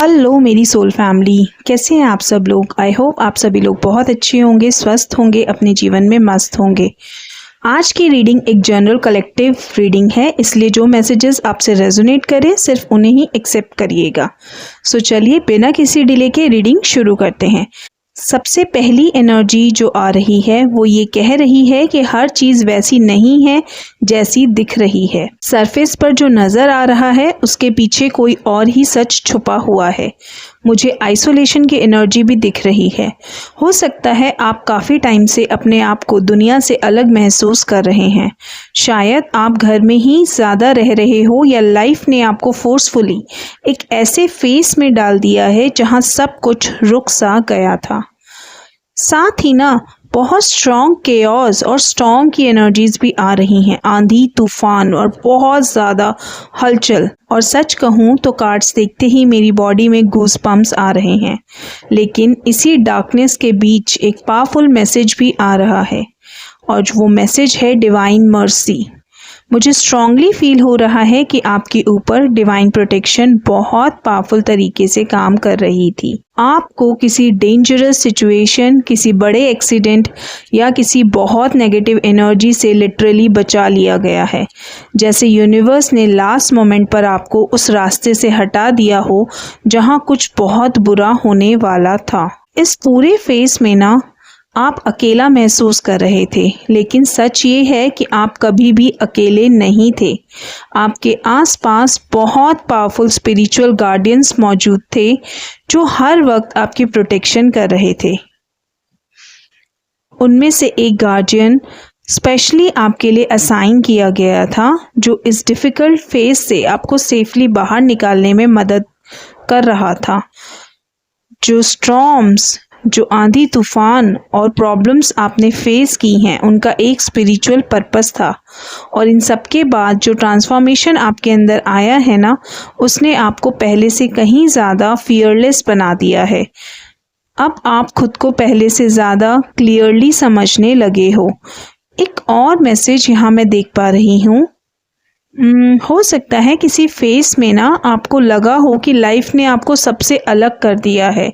Hello मेरी soul family, कैसे हैं आप सब लोग। आई होप आप सभी लोग बहुत अच्छे होंगे, स्वस्थ होंगे, अपने जीवन में मस्त होंगे। आज की रीडिंग एक जनरल कलेक्टिव रीडिंग है, इसलिए जो मैसेजेस आपसे रेजोनेट करें सिर्फ उन्हें ही एक्सेप्ट करिएगा। सो चलिए बिना किसी डिले के रीडिंग शुरू करते हैं। सबसे पहली एनर्जी जो आ रही है वो ये कह रही है कि हर चीज़ वैसी नहीं है जैसी दिख रही है। सरफेस पर जो नज़र आ रहा है उसके पीछे कोई और ही सच छुपा हुआ है। मुझे आइसोलेशन की एनर्जी भी दिख रही है। हो सकता है आप काफ़ी टाइम से अपने आप को दुनिया से अलग महसूस कर रहे हैं। शायद आप घर में ही ज़्यादा रह रहे हो या लाइफ ने आपको फोर्सफुली एक ऐसे फेस में डाल दिया है जहां सब कुछ रुक सा गया था। साथ ही ना बहुत स्ट्रॉन्ग केओस और स्टॉर्म की एनर्जीज भी आ रही हैं, आंधी तूफान और बहुत ज़्यादा हलचल। और सच कहूँ तो कार्ड्स देखते ही मेरी बॉडी में गूज पम्प्स आ रहे हैं। लेकिन इसी डार्कनेस के बीच एक पावरफुल मैसेज भी आ रहा है और वो मैसेज है डिवाइन मर्सी। मुझे स्ट्रांगली फील हो रहा है कि आपके ऊपर डिवाइन प्रोटेक्शन बहुत पावरफुल तरीके से काम कर रही थी। आपको किसी डेंजरस सिचुएशन, किसी बड़े एक्सीडेंट या किसी बहुत नेगेटिव एनर्जी से लिटरली बचा लिया गया है। जैसे यूनिवर्स ने लास्ट मोमेंट पर आपको उस रास्ते से हटा दिया हो जहां कुछ बहुत बुरा होने वाला था। इस पूरे फेस में ना आप अकेला महसूस कर रहे थे, लेकिन सच ये है कि आप कभी भी अकेले नहीं थे। आपके आसपास बहुत पावरफुल स्पिरिचुअल गार्डियंस मौजूद थे जो हर वक्त आपकी प्रोटेक्शन कर रहे थे। उनमें से एक गार्डियन स्पेशली आपके लिए असाइन किया गया था जो इस डिफ़िकल्ट फेज से आपको सेफली बाहर निकालने में मदद कर रहा था। जो स्टॉर्म्स, जो आंधी तूफान और प्रॉब्लम्स आपने फेस की हैं उनका एक स्पिरिचुअल पर्पस था। और इन सब के बाद जो ट्रांसफॉर्मेशन आपके अंदर आया है ना, उसने आपको पहले से कहीं ज़्यादा फियरलेस बना दिया है। अब आप खुद को पहले से ज़्यादा क्लियरली समझने लगे हो। एक और मैसेज यहाँ मैं देख पा रही हूँ। हो सकता है किसी फेस में ना आपको लगा हो कि लाइफ ने आपको सबसे अलग कर दिया है।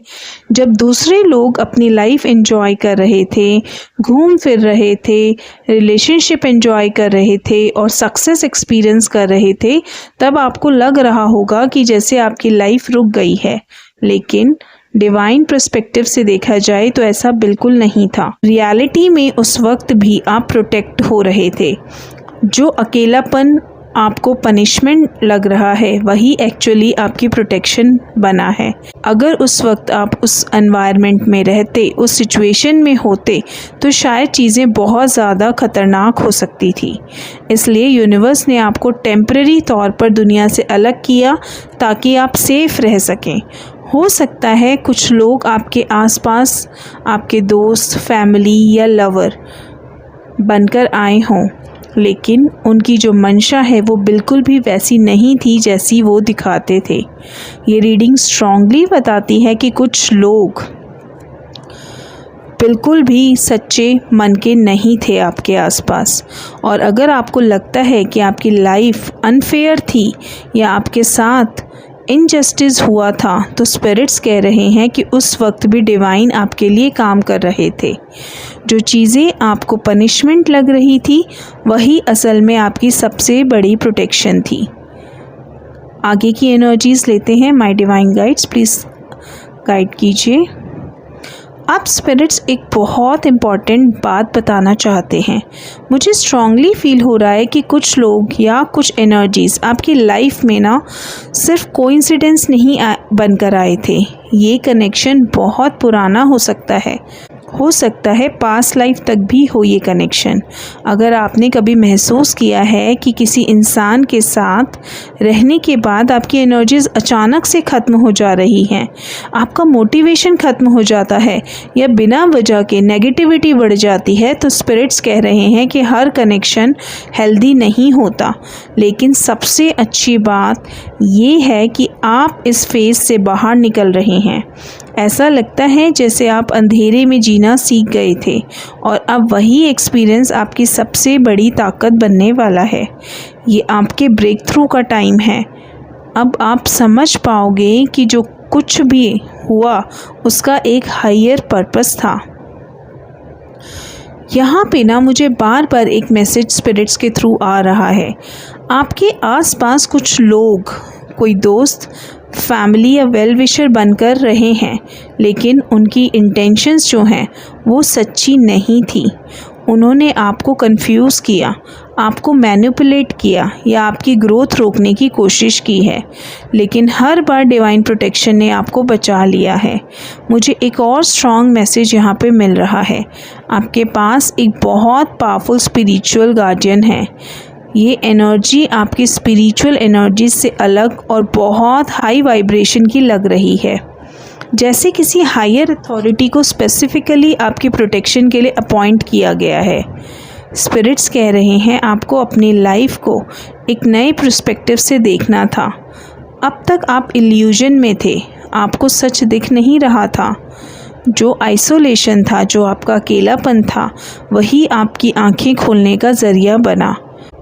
जब दूसरे लोग अपनी लाइफ एंजॉय कर रहे थे, घूम फिर रहे थे, रिलेशनशिप एंजॉय कर रहे थे और सक्सेस एक्सपीरियंस कर रहे थे, तब आपको लग रहा होगा कि जैसे आपकी लाइफ रुक गई है। लेकिन डिवाइन पर्सपेक्टिव से देखा जाए तो ऐसा बिल्कुल नहीं था। रियलिटी में उस वक्त भी आप प्रोटेक्ट हो रहे थे। जो अकेलापन आपको पनिशमेंट लग रहा है वही एक्चुअली आपकी प्रोटेक्शन बना है। अगर उस वक्त आप उस एनवायरनमेंट में रहते, उस सिचुएशन में होते, तो शायद चीज़ें बहुत ज़्यादा खतरनाक हो सकती थी। इसलिए यूनिवर्स ने आपको टेम्परेरी तौर पर दुनिया से अलग किया ताकि आप सेफ रह सकें। हो सकता है कुछ लोग आपके आसपास आपके दोस्त, फैमिली या लवर बनकर आए हों, लेकिन उनकी जो मंशा है वो बिल्कुल भी वैसी नहीं थी जैसी वो दिखाते थे। ये रीडिंग स्ट्रांगली बताती है कि कुछ लोग बिल्कुल भी सच्चे मन के नहीं थे आपके आसपास। और अगर आपको लगता है कि आपकी लाइफ अनफेयर थी या आपके साथ इनजस्टिस हुआ था, तो स्पिरिट्स कह रहे हैं कि उस वक्त भी डिवाइन आपके लिए काम कर रहे थे। जो चीज़ें आपको पनिशमेंट लग रही थी वही असल में आपकी सबसे बड़ी प्रोटेक्शन थी। आगे की एनर्जीज लेते हैं। My divine guides please guide कीजिए। आप स्पिरिट्स एक बहुत इम्पॉर्टेंट बात बताना चाहते हैं। मुझे स्ट्रांगली फील हो रहा है कि कुछ लोग या कुछ एनर्जीज़ आपकी लाइफ में ना सिर्फ कोइंसिडेंस नहीं बनकर आए थे। ये कनेक्शन बहुत पुराना हो सकता है पास्ट लाइफ तक भी हो ये कनेक्शन। अगर आपने कभी महसूस किया है कि किसी इंसान के साथ रहने के बाद आपकी एनर्जीज अचानक से ख़त्म हो जा रही हैं, आपका मोटिवेशन ख़त्म हो जाता है या बिना वजह के नेगेटिविटी बढ़ जाती है, तो स्पिरिट्स कह रहे हैं कि हर कनेक्शन हेल्दी नहीं होता। लेकिन सबसे अच्छी बात ये है कि आप इस फेज से बाहर निकल रहे हैं। ऐसा लगता है जैसे आप अंधेरे में जीना सीख गए थे और अब वही एक्सपीरियंस आपकी सबसे बड़ी ताकत बनने वाला है। ये आपके ब्रेक थ्रू का टाइम है। अब आप समझ पाओगे कि जो कुछ भी हुआ उसका एक हायर पर्पस था। यहाँ पे ना मुझे बार बार एक मैसेज स्पिरिट्स के थ्रू आ रहा है। आपके आसपास कुछ लोग, कोई दोस्त, फैमिली या वेल विशर बनकर रहे हैं, लेकिन उनकी इंटेंशंस जो हैं वो सच्ची नहीं थी। उन्होंने आपको कंफ्यूज किया, आपको मैनिपुलेट किया या आपकी ग्रोथ रोकने की कोशिश की है, लेकिन हर बार डिवाइन प्रोटेक्शन ने आपको बचा लिया है। मुझे एक और स्ट्रॉन्ग मैसेज यहाँ पे मिल रहा है। आपके पास एक बहुत पावरफुल स्पिरिचुअल गार्डियन है। ये एनर्जी आपकी स्पिरिचुअल एनर्जी से अलग और बहुत हाई वाइब्रेशन की लग रही है, जैसे किसी हायर अथॉरिटी को स्पेसिफिकली आपकी प्रोटेक्शन के लिए अपॉइंट किया गया है। स्पिरिट्स कह रहे हैं आपको अपनी लाइफ को एक नए पर्सपेक्टिव से देखना था। अब तक आप इल्यूजन में थे, आपको सच दिख नहीं रहा था। जो आइसोलेशन था, जो आपका अकेलापन था, वही आपकी आंखें खोलने का ज़रिया बना।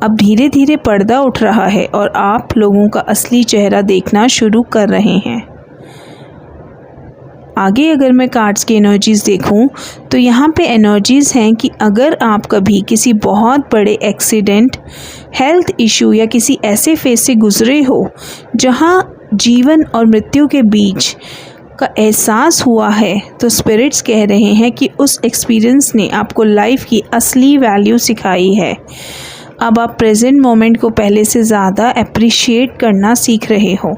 अब धीरे धीरे पर्दा उठ रहा है और आप लोगों का असली चेहरा देखना शुरू कर रहे हैं। आगे अगर मैं कार्ड्स की एनर्जीज़ देखूं तो यहाँ पे एनर्जीज़ हैं कि अगर आप कभी किसी बहुत बड़े एक्सीडेंट, हेल्थ इशू या किसी ऐसे फेज से गुजरे हो जहाँ जीवन और मृत्यु के बीच का एहसास हुआ है, तो स्पिरिट्स कह रहे हैं कि उस एक्सपीरियंस ने आपको लाइफ की असली वैल्यू सिखाई है। अब आप प्रेजेंट मोमेंट को पहले से ज़्यादा अप्रिशिएट करना सीख रहे हो।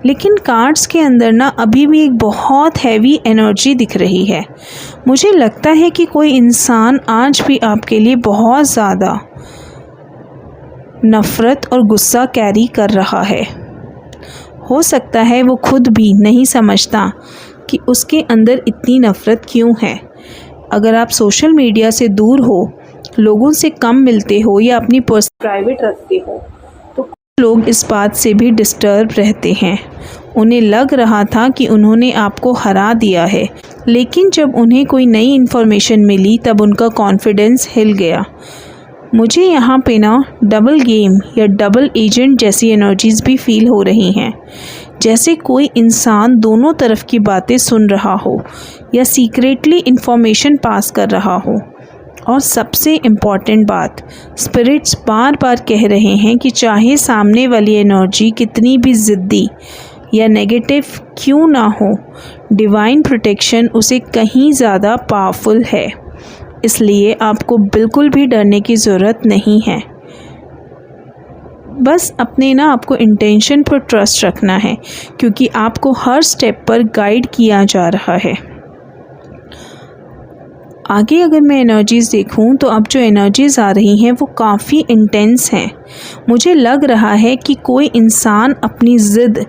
लेकिन कार्ड्स के अंदर ना अभी भी एक बहुत हैवी एनर्जी दिख रही है। मुझे लगता है कि कोई इंसान आज भी आपके लिए बहुत ज़्यादा नफ़रत और गुस्सा कैरी कर रहा है। हो सकता है वो खुद भी नहीं समझता कि उसके अंदर इतनी नफ़रत क्यों है। अगर आप सोशल मीडिया से दूर हो, लोगों से कम मिलते हो या अपनी पर्सनल प्राइवेट रखते हो, तो कुछ लोग इस बात से भी डिस्टर्ब रहते हैं। उन्हें लग रहा था कि उन्होंने आपको हरा दिया है, लेकिन जब उन्हें कोई नई इन्फॉर्मेशन मिली तब उनका कॉन्फिडेंस हिल गया। मुझे यहाँ पे ना डबल गेम या डबल एजेंट जैसी एनर्जीज़ भी फील हो रही हैं, जैसे कोई इंसान दोनों तरफ की बातें सुन रहा हो या सीक्रेटली इन्फॉर्मेशन पास कर रहा हो। और सबसे इम्पॉर्टेंट बात, स्पिरिट्स बार बार कह रहे हैं कि चाहे सामने वाली एनर्जी कितनी भी ज़िद्दी या नेगेटिव क्यों ना हो, डिवाइन प्रोटेक्शन उसे कहीं ज़्यादा पावरफुल है। इसलिए आपको बिल्कुल भी डरने की ज़रूरत नहीं है। बस अपने ना आपको इंटेंशन पर ट्रस्ट रखना है, क्योंकि आपको हर स्टेप पर गाइड किया जा रहा है। आगे अगर मैं एनर्जीज़ देखूं तो अब जो एनर्जीज़ आ रही हैं वो काफ़ी इंटेंस हैं। मुझे लग रहा है कि कोई इंसान अपनी ज़िद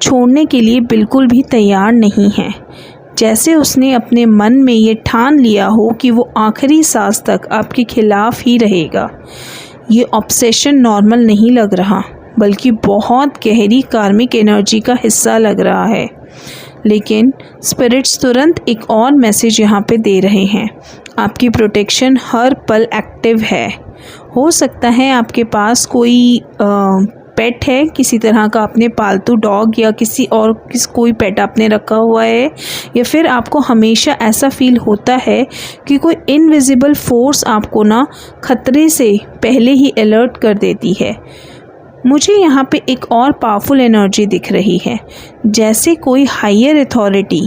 छोड़ने के लिए बिल्कुल भी तैयार नहीं है, जैसे उसने अपने मन में ये ठान लिया हो कि वो आखिरी सांस तक आपके खिलाफ ही रहेगा। ये ऑब्सेशन नॉर्मल नहीं लग रहा, बल्कि बहुत गहरी कार्मिक एनर्जी का हिस्सा लग रहा है। लेकिन स्पिरिट्स तुरंत एक और मैसेज यहाँ पे दे रहे हैं। आपकी प्रोटेक्शन हर पल एक्टिव है। हो सकता है आपके पास कोई पेट है, किसी तरह का आपने पालतू डॉग या कोई पेट आपने रखा हुआ है, या फिर आपको हमेशा ऐसा फील होता है कि कोई इनविजिबल फोर्स आपको ना खतरे से पहले ही अलर्ट कर देती है। मुझे यहाँ पे एक और पावरफुल एनर्जी दिख रही है, जैसे कोई हायर अथॉरिटी,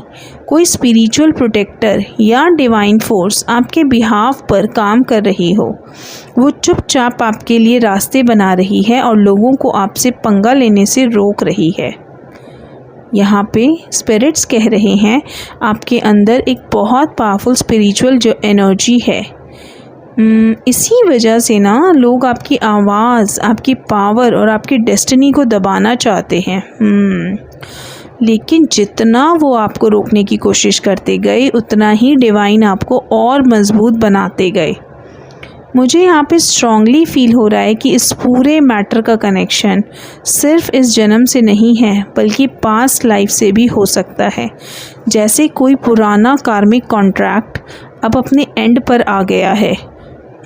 कोई स्पिरिचुअल प्रोटेक्टर या डिवाइन फोर्स आपके बिहाफ पर काम कर रही हो। वो चुपचाप आपके लिए रास्ते बना रही है और लोगों को आपसे पंगा लेने से रोक रही है। यहाँ पे स्पिरिट्स कह रहे हैं आपके अंदर एक बहुत पावरफुल स्पिरिचुअल जो एनर्जी है। इसी वजह से ना लोग आपकी आवाज़, आपकी पावर और आपकी डेस्टिनी को दबाना चाहते हैं। लेकिन जितना वो आपको रोकने की कोशिश करते गए, उतना ही डिवाइन आपको और मजबूत बनाते गए। मुझे यहाँ पे स्ट्रांगली फील हो रहा है कि इस पूरे मैटर का कनेक्शन सिर्फ इस जन्म से नहीं है, बल्कि पास्ट लाइफ से भी हो सकता है। जैसे कोई पुराना कार्मिक कॉन्ट्रैक्ट अब अपने एंड पर आ गया है।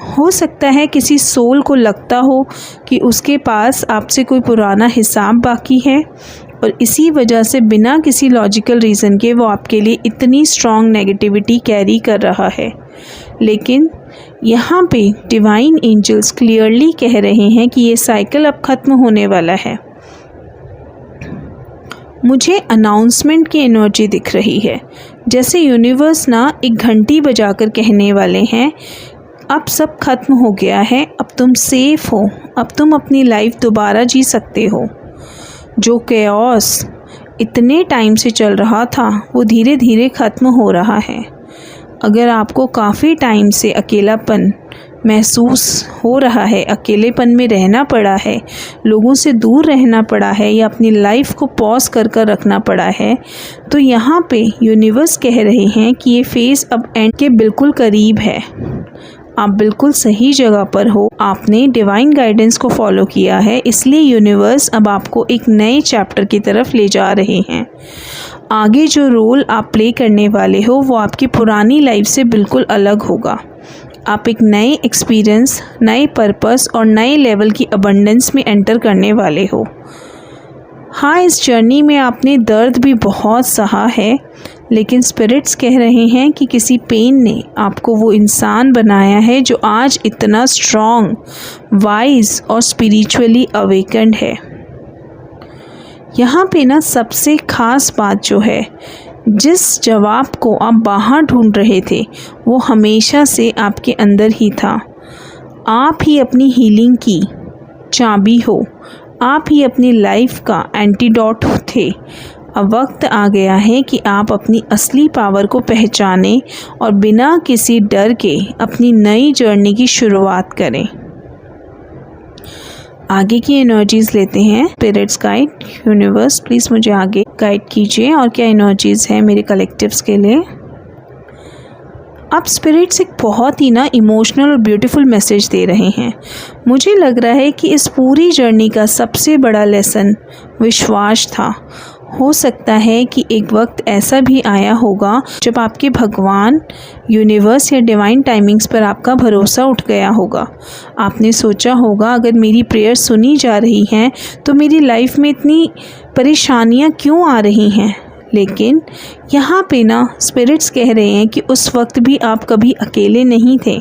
हो सकता है किसी सोल को लगता हो कि उसके पास आपसे कोई पुराना हिसाब बाकी है, और इसी वजह से बिना किसी लॉजिकल रीज़न के वो आपके लिए इतनी स्ट्रॉन्ग नेगेटिविटी कैरी कर रहा है। लेकिन यहाँ पे डिवाइन एंजल्स क्लियरली कह रहे हैं कि ये साइकिल अब ख़त्म होने वाला है। मुझे अनाउंसमेंट की एनर्जी दिख रही है, जैसे यूनिवर्स ना एक घंटी बजाकर कहने वाले हैं अब सब खत्म हो गया है, अब तुम सेफ हो, अब तुम अपनी लाइफ दोबारा जी सकते हो। जो केओस इतने टाइम से चल रहा था वो धीरे धीरे ख़त्म हो रहा है। अगर आपको काफ़ी टाइम से अकेलापन महसूस हो रहा है, अकेलेपन में रहना पड़ा है, लोगों से दूर रहना पड़ा है या अपनी लाइफ को पॉज कर रखना पड़ा है, तो यहाँ पे यूनिवर्स कह रहे हैं कि ये फेज़ अब एंड के बिल्कुल करीब है। आप बिल्कुल सही जगह पर हो, आपने डिवाइन गाइडेंस को फॉलो किया है, इसलिए यूनिवर्स अब आपको एक नए चैप्टर की तरफ ले जा रहे हैं। आगे जो रोल आप प्ले करने वाले हो वो आपकी पुरानी लाइफ से बिल्कुल अलग होगा। आप एक नए एक्सपीरियंस, नए पर्पस और नए लेवल की अबंडेंस में एंटर करने वाले हो। हाँ, इस जर्नी में आपने दर्द भी बहुत सहा है, लेकिन स्पिरिट्स कह रहे हैं कि किसी पेन ने आपको वो इंसान बनाया है जो आज इतना स्ट्रॉन्ग, वाइज और स्पिरिचुअली अवेकेंड है। यहाँ पे ना सबसे ख़ास बात जो है, जिस जवाब को आप बाहर ढूंढ रहे थे वो हमेशा से आपके अंदर ही था। आप ही अपनी हीलिंग की चाबी हो, आप ही अपनी लाइफ का एंटीडोट थे। अब वक्त आ गया है कि आप अपनी असली पावर को पहचानें और बिना किसी डर के अपनी नई जर्नी की शुरुआत करें। आगे की एनर्जीज़ लेते हैं। स्पिरिट्स गाइड, यूनिवर्स प्लीज़ मुझे आगे गाइड कीजिए और क्या एनर्जीज़ हैं मेरे कलेक्टिव्स के लिए। अब स्पिरिट्स एक बहुत ही ना इमोशनल और ब्यूटीफुल मैसेज दे रहे हैं। मुझे लग रहा है कि इस पूरी जर्नी का सबसे बड़ा लेसन विश्वास था। हो सकता है कि एक वक्त ऐसा भी आया होगा जब आपके भगवान, यूनिवर्स या डिवाइन टाइमिंग्स पर आपका भरोसा उठ गया होगा। आपने सोचा होगा अगर मेरी प्रेयर सुनी जा रही हैं तो मेरी लाइफ में इतनी परेशानियां क्यों आ रही हैं। लेकिन यहाँ पे ना स्पिरिट्स कह रहे हैं कि उस वक्त भी आप कभी अकेले नहीं थे।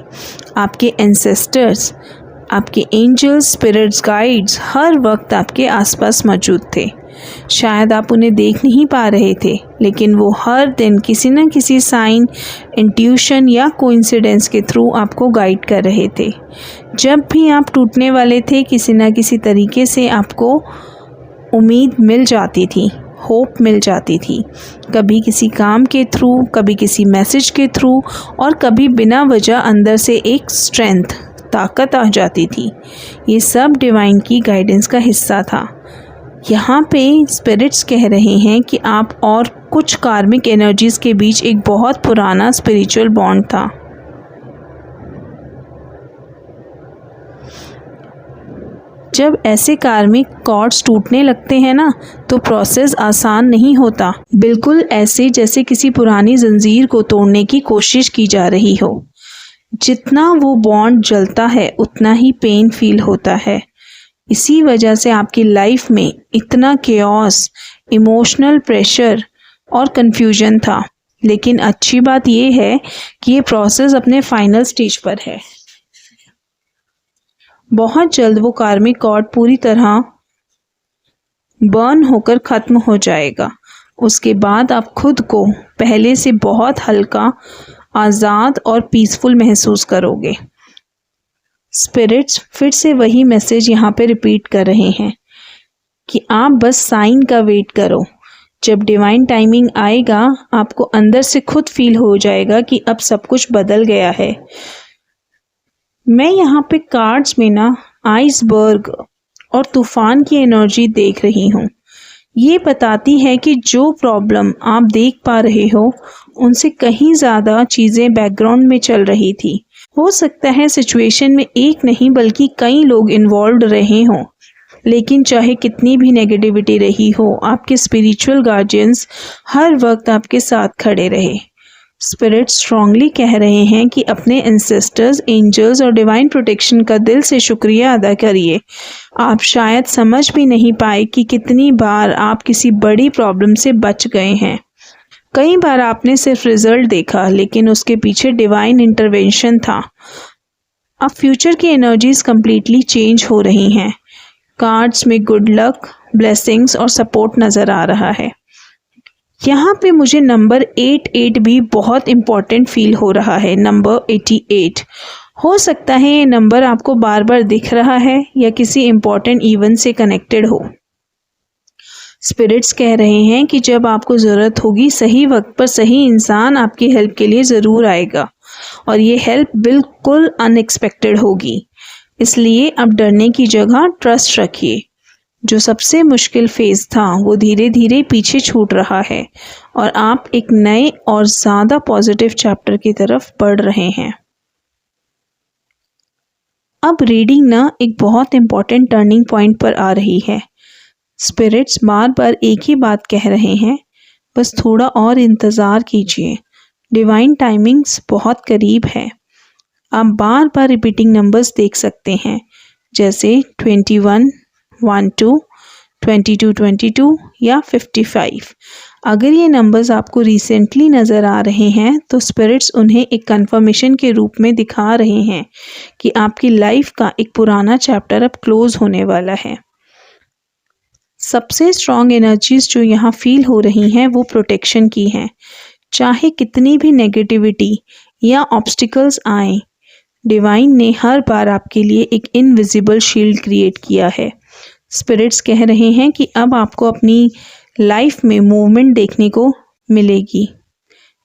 आपके एंसेस्टर्स, आपके एंजल्स, स्पिरिट्स, गाइड्स हर वक्त आपके आसपास मौजूद थे। शायद आप उन्हें देख नहीं पा रहे थे, लेकिन वो हर दिन किसी न किसी साइन, इंट्यूशन या कोइंसिडेंस के थ्रू आपको गाइड कर रहे थे। जब भी आप टूटने वाले थे, किसी न किसी तरीके से आपको उम्मीद मिल जाती थी, होप मिल जाती थी। कभी किसी काम के थ्रू, कभी किसी मैसेज के थ्रू और कभी बिना वजह अंदर से एक स्ट्रेंथ, ताकत आ जाती थी। ये सब डिवाइन की गाइडेंस का हिस्सा था। यहाँ पे स्पिरिट्स कह रहे हैं कि आप और कुछ कार्मिक एनर्जीज़ के बीच एक बहुत पुराना स्पिरिचुअल बॉन्ड था। जब ऐसे कार्मिक कॉर्ड्स टूटने लगते हैं ना, तो प्रोसेस आसान नहीं होता। बिल्कुल ऐसे जैसे किसी पुरानी जंजीर को तोड़ने की कोशिश की जा रही हो। जितना वो बॉन्ड जलता है उतना ही पेन फील होता है। इसी वजह से आपकी लाइफ में इतना केओस, इमोशनल प्रेशर और कंफ्यूजन था। लेकिन अच्छी बात ये है कि ये प्रोसेस अपने फाइनल स्टेज पर है। बहुत जल्द वो कार्मिक कॉर्ड पूरी तरह बर्न होकर ख़त्म हो जाएगा। उसके बाद आप खुद को पहले से बहुत हल्का, आज़ाद और पीसफुल महसूस करोगे। स्पिरिट्स फिर से वही मैसेज यहाँ पे रिपीट कर रहे हैं कि आप बस साइन का वेट करो। जब डिवाइन टाइमिंग आएगा, आपको अंदर से खुद फील हो जाएगा कि अब सब कुछ बदल गया है। मैं यहाँ पे कार्ड्स में ना आइसबर्ग और तूफान की एनर्जी देख रही हूँ। ये बताती है कि जो प्रॉब्लम आप देख पा रहे हो, उनसे कहीं ज़्यादा चीज़ें बैकग्राउंड में चल रही थी। हो सकता है सिचुएशन में एक नहीं बल्कि कई लोग इन्वॉल्व रहे हों, लेकिन चाहे कितनी भी नेगेटिविटी रही हो, आपके स्पिरिचुअल गार्जियंस हर वक्त आपके साथ खड़े रहे। स्पिरिट स्ट्रांगली कह रहे हैं कि अपने एंसेस्टर्स, एंजल्स और डिवाइन प्रोटेक्शन का दिल से शुक्रिया अदा करिए। आप शायद समझ भी नहीं पाए कि कितनी बार आप किसी बड़ी प्रॉब्लम से बच गए हैं। कई बार आपने सिर्फ रिजल्ट देखा, लेकिन उसके पीछे डिवाइन इंटरवेंशन था। अब फ्यूचर की एनर्जीज कंप्लीटली चेंज हो रही हैं। कार्ड्स में गुड लक, ब्लेसिंग्स और सपोर्ट नज़र आ रहा है। यहाँ पे मुझे नंबर 88 भी बहुत इम्पॉर्टेंट फील हो रहा है। नंबर 88 हो सकता है ये नंबर आपको बार बार दिख रहा है या किसी इम्पॉर्टेंट इवेंट से कनेक्टेड हो। स्पिरिट्स कह रहे हैं कि जब आपको ज़रूरत होगी, सही वक्त पर सही इंसान आपकी हेल्प के लिए ज़रूर आएगा और ये हेल्प बिल्कुल अनएक्सपेक्टेड होगी। इसलिए अब डरने की जगह ट्रस्ट रखिए। जो सबसे मुश्किल फेज़ था वो धीरे धीरे पीछे छूट रहा है और आप एक नए और ज़्यादा पॉजिटिव चैप्टर की तरफ बढ़ रहे हैं। अब रीडिंग ना एक बहुत इम्पॉर्टेंट टर्निंग पॉइंट पर आ रही है। स्पिरिट्स बार बार एक ही बात कह रहे हैं, बस थोड़ा और इंतज़ार कीजिए। डिवाइन टाइमिंग्स बहुत करीब है। आप बार बार रिपीटिंग नंबर्स देख सकते हैं, जैसे 21, 12, 22, 22 या 55। अगर ये नंबर्स आपको रिसेंटली नज़र आ रहे हैं तो स्पिरिट्स उन्हें एक कंफर्मेशन के रूप में दिखा रहे हैं कि आपकी लाइफ का एक पुराना चैप्टर अब क्लोज होने वाला है। सबसे स्ट्रॉन्ग एनर्जीज जो यहाँ फील हो रही हैं वो प्रोटेक्शन की हैं। चाहे कितनी भी नेगेटिविटी या ऑब्स्टिकल्स आए, डिवाइन ने हर बार आपके लिए एक इनविजिबल शील्ड क्रिएट किया है। स्पिरिट्स कह रहे हैं कि अब आपको अपनी लाइफ में मूवमेंट देखने को मिलेगी।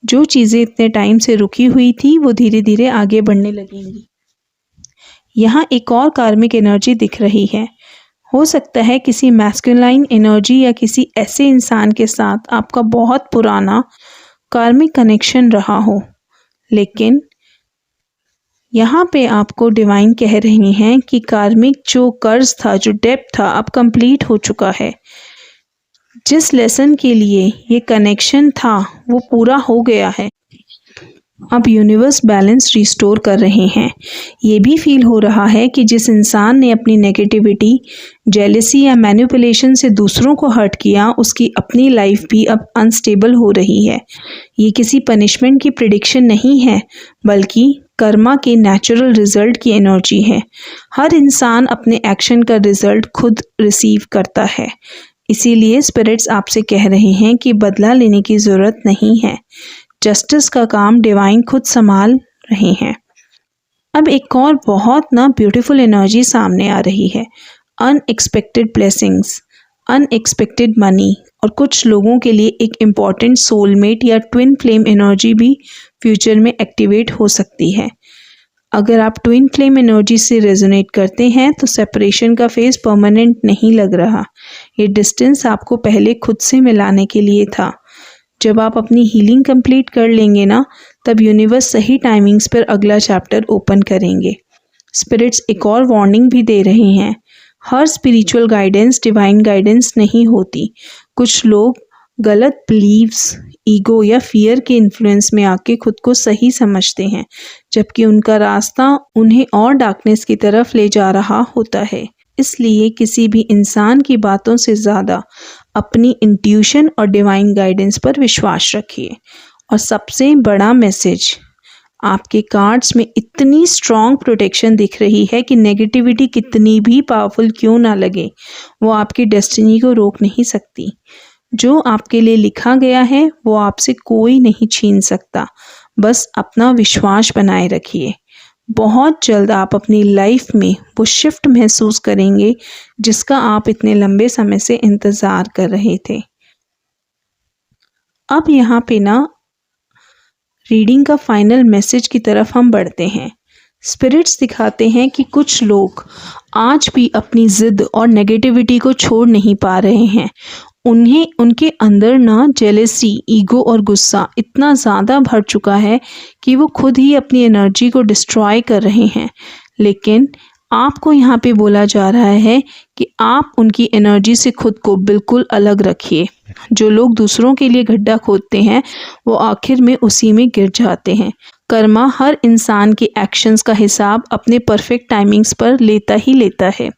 जो चीज़ें इतने टाइम से रुकी हुई थी वो धीरे धीरे आगे बढ़ने लगेंगी। यहाँ एक और कार्मिक एनर्जी दिख रही है। हो सकता है किसी मैस्कुलाइन एनर्जी या किसी ऐसे इंसान के साथ आपका बहुत पुराना कार्मिक कनेक्शन रहा हो, लेकिन यहाँ पे आपको डिवाइन कह रही हैं कि कार्मिक जो कर्ज था, जो डेब्ट था, अब कंप्लीट हो चुका है। जिस लेसन के लिए ये कनेक्शन था वो पूरा हो गया है। अब यूनिवर्स बैलेंस रिस्टोर कर रहे हैं। ये भी फील हो रहा है कि जिस इंसान ने अपनी नेगेटिविटी, जेलसी या मैनिपुलेशन से दूसरों को हर्ट किया, उसकी अपनी लाइफ भी अब अनस्टेबल हो रही है। ये किसी पनिशमेंट की प्रिडिक्शन नहीं है, बल्कि कर्मा के नेचुरल रिजल्ट की एनर्जी है। हर इंसान अपने एक्शन का रिजल्ट खुद रिसीव करता है। इसीलिए स्पिरिट्स आपसे कह रहे हैं कि बदला लेने की ज़रूरत नहीं है। जस्टिस का काम डिवाइन खुद संभाल रहे हैं। अब एक और बहुत ब्यूटीफुल एनर्जी सामने आ रही है। अनएक्सपेक्टेड ब्लेसिंग्स, अनएक्सपेक्टेड मनी और कुछ लोगों के लिए एक इम्पॉर्टेंट सोलमेट या ट्विन फ्लेम एनर्जी भी फ्यूचर में एक्टिवेट हो सकती है। अगर आप ट्विन फ्लेम एनर्जी से रेजोनेट करते हैं तो सेपरेशन का फेज परमानेंट नहीं लग रहा। ये डिस्टेंस आपको पहले खुद से मिलाने के लिए था। जब आप अपनी हीलिंग कंप्लीट कर लेंगे ना, तब यूनिवर्स सही टाइमिंग्स पर अगला चैप्टर ओपन करेंगे। स्पिरिट्स एक और वार्निंग भी दे रहे हैं। हर स्पिरिचुअल गाइडेंस डिवाइन गाइडेंस नहीं होती। कुछ लोग गलत बिलीव्स, ईगो या फियर के इन्फ्लुएंस में आके खुद को सही समझते हैं, जबकि उनका रास्ता उन्हें और डार्कनेस की तरफ ले जा रहा होता है। इसलिए किसी भी इंसान की बातों से ज़्यादा अपनी इंट्यूशन और डिवाइन गाइडेंस पर विश्वास रखिए। और सबसे बड़ा मैसेज, आपके कार्ड्स में इतनी स्ट्रॉन्ग प्रोटेक्शन दिख रही है कि नेगेटिविटी कितनी भी पावरफुल क्यों ना लगे, वो आपकी डेस्टिनी को रोक नहीं सकती। जो आपके लिए लिखा गया है वो आपसे कोई नहीं छीन सकता। बस अपना विश्वास बनाए रखिए। बहुत जल्द आप अपनी लाइफ में वो शिफ्ट महसूस करेंगे जिसका आप इतने लंबे समय से इंतज़ार कर रहे थे। अब यहाँ पे रीडिंग का फाइनल मैसेज की तरफ हम बढ़ते हैं। स्पिरिट्स दिखाते हैं कि कुछ लोग आज भी अपनी ज़िद और नेगेटिविटी को छोड़ नहीं पा रहे हैं। उन्हें उनके अंदर जेलसी, ईगो और गुस्सा इतना ज़्यादा भर चुका है कि वो खुद ही अपनी एनर्जी को डिस्ट्रॉय कर रहे हैं। लेकिन आपको यहाँ पे बोला जा रहा है कि आप उनकी एनर्जी से खुद को बिल्कुल अलग रखिए। जो लोग दूसरों के लिए गड्ढा खोदते हैं वो आखिर में उसी में गिर जाते हैं। कर्मा हर इंसान के एक्शंस का हिसाब अपने परफेक्ट टाइमिंग्स पर लेता ही लेता है।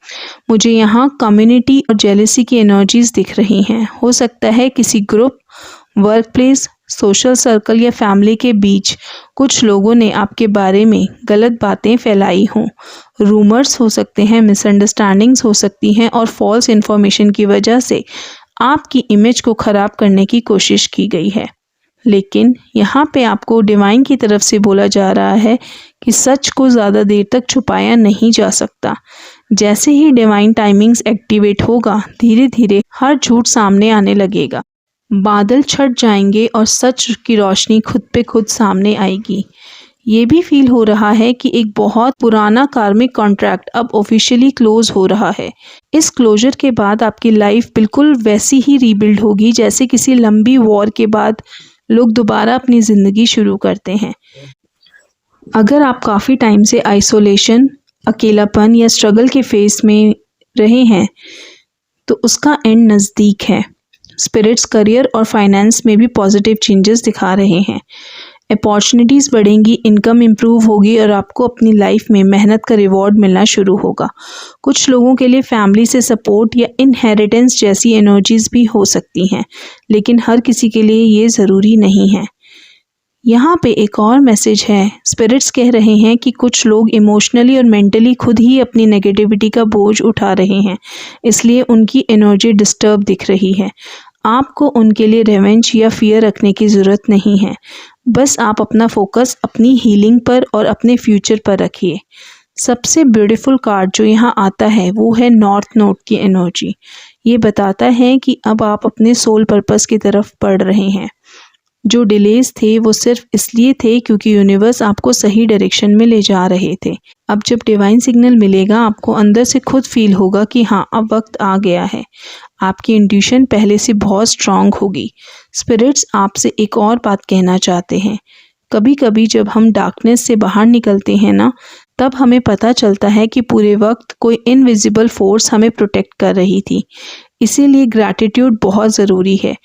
मुझे यहाँ कम्युनिटी और जेलसी की एनर्जीज दिख रही हैं। हो सकता है किसी group, work place, social circle या फैमिली के बीच कुछ लोगों ने आपके बारे में गलत बातें फैलाई हों। रूमर्स हो सकते हैं, मिसअंडरस्टैंडिंग्स हो सकती हैं और फॉल्स इन्फॉर्मेशन की वजह से आपकी इमेज को ख़राब करने की कोशिश की गई है। लेकिन यहाँ पे आपको डिवाइन की तरफ से बोला जा रहा है कि सच को ज़्यादा देर तक छुपाया नहीं जा सकता। जैसे ही डिवाइन टाइमिंग्स एक्टिवेट होगा, धीरे धीरे हर झूठ सामने आने लगेगा। बादल छट जाएंगे और सच की रोशनी खुद पे खुद सामने आएगी। ये भी फील हो रहा है कि एक बहुत पुराना कार्मिक कॉन्ट्रैक्ट अब ऑफिशियली क्लोज हो रहा है। इस क्लोजर के बाद आपकी लाइफ बिल्कुल वैसी ही रीबिल्ड होगी जैसे किसी लंबी वॉर के बाद लोग दोबारा अपनी ज़िंदगी शुरू करते हैं। अगर आप काफ़ी टाइम से आइसोलेशन, अकेलापन या स्ट्रगल के फेस में रहे हैं तो उसका एंड नज़दीक है। स्पिरिट्स करियर और फाइनेंस में भी पॉजिटिव चेंजेस दिखा रहे हैं। अपॉर्चुनिटीज़ बढ़ेंगी, इनकम इम्प्रूव होगी और आपको अपनी लाइफ में मेहनत का रिवॉर्ड मिलना शुरू होगा। कुछ लोगों के लिए फैमिली से सपोर्ट या इनहेरिटेंस जैसी एनर्जीज़ भी हो सकती हैं, लेकिन हर किसी के लिए ये ज़रूरी नहीं है। यहाँ पे एक और मैसेज है। स्पिरिट्स कह रहे हैं कि कुछ लोग इमोशनली और मेंटली खुद ही अपनी नेगेटिविटी का बोझ उठा रहे हैं, इसलिए उनकी एनर्जी डिस्टर्ब दिख रही है। आपको उनके लिए रिवेंज या फियर रखने की ज़रूरत नहीं है। बस आप अपना फोकस अपनी हीलिंग पर और अपने फ्यूचर पर रखिए। सबसे ब्यूटीफुल कार्ड जो यहाँ आता है वो है नॉर्थ नोड की एनर्जी। ये बताता है कि अब आप अपने सोल पर्पस की तरफ बढ़ रहे हैं। जो डिलेज थे वो सिर्फ इसलिए थे क्योंकि यूनिवर्स आपको सही डायरेक्शन में ले जा रहे थे। अब जब डिवाइन सिग्नल मिलेगा आपको अंदर से खुद फील होगा कि हाँ, अब वक्त आ गया है। आपकी इंट्यूशन पहले से बहुत स्ट्रांग होगी। स्पिरिट्स आपसे एक और बात कहना चाहते हैं। कभी कभी जब हम डार्कनेस से बाहर निकलते हैं ना, तब हमें पता चलता है कि पूरे वक्त कोई इनविजिबल फोर्स हमें प्रोटेक्ट कर रही थी। इसीलिए ग्रैटिट्यूड बहुत ज़रूरी है।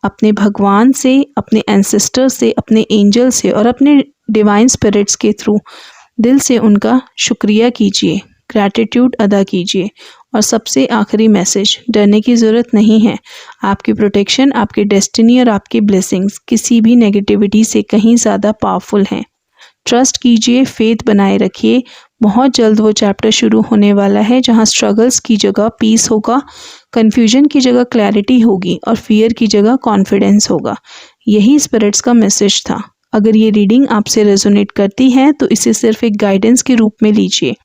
अपने भगवान से, अपने एंसेस्टर से, अपने एंजल से और अपने डिवाइन स्पिरिट्स के थ्रू दिल से उनका शुक्रिया कीजिए, ग्रैटिट्यूड अदा कीजिए। और सबसे आखिरी मैसेज, डरने की ज़रूरत नहीं है। आपकी प्रोटेक्शन, आपकी डेस्टिनी और आपकी ब्लेसिंग्स किसी भी नेगेटिविटी से कहीं ज़्यादा पावरफुल हैं। ट्रस्ट कीजिए, फेथ बनाए रखिए। बहुत जल्द वो चैप्टर शुरू होने वाला है जहाँ स्ट्रगल्स की जगह पीस होगा, कन्फ्यूजन की जगह क्लैरिटी होगी और फियर की जगह कॉन्फिडेंस होगा। यही स्पिरिट्स का मैसेज था। अगर ये रीडिंग आपसे रेजोनेट करती है तो इसे सिर्फ एक गाइडेंस के रूप में लीजिए।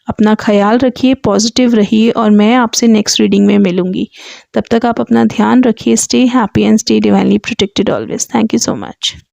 अपना ख्याल रखिए, पॉजिटिव रहिए और मैं आपसे नेक्स्ट रीडिंग में मिलूंगी। तब तक आप अपना ध्यान रखिए। Stay happy and stay divinely protected always. Thank you so much.